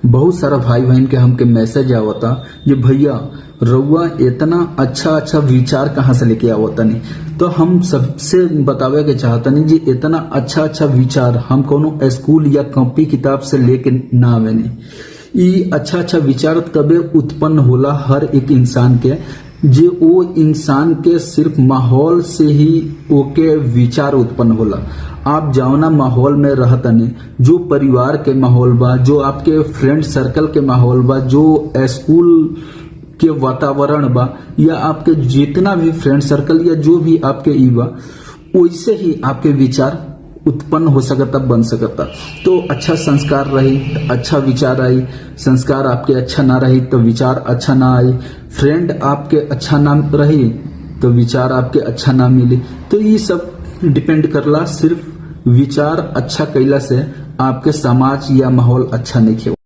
बहुत सारा भाई बहन के हमके मैसेज आवता ये भैया रउआ इतना अच्छा अच्छा विचार कहाँ से लेके आवता नहीं। तो हम सबसे बतावे के चाहता नहीं जी इतना अच्छा अच्छा विचार हम कोनो स्कूल या कॉपी किताब से लेके ना आवे नहीं। ये अच्छा अच्छा विचार तबे उत्पन्न होला हर एक इंसान के जे वो इंसान के सिर्फ माहौल से ही ओके विचार उत्पन्न होला। आप जौना माहौल में रहतनी, जो परिवार के माहौल बा, जो आपके फ्रेंड सर्कल के माहौल बा, जो स्कूल के वातावरण बा, या आपके जितना भी फ्रेंड सर्कल या जो भी आपके ई बा, वैसे ही आपके विचार उत्पन्न हो सकता, बन सकता। तो अच्छा संस्कार रही, अच्छा विचार आई, संस्कार आपके अच्छा ना रही तो विचार अच्छा ना आई, फ्रेंड आपके अच्छा ना रही तो विचार आपके अच्छा ना मिली। तो ये सब डिपेंड करला सिर्फ विचार अच्छा कैला से आपके समाज या माहौल अच्छा नहीं खेला।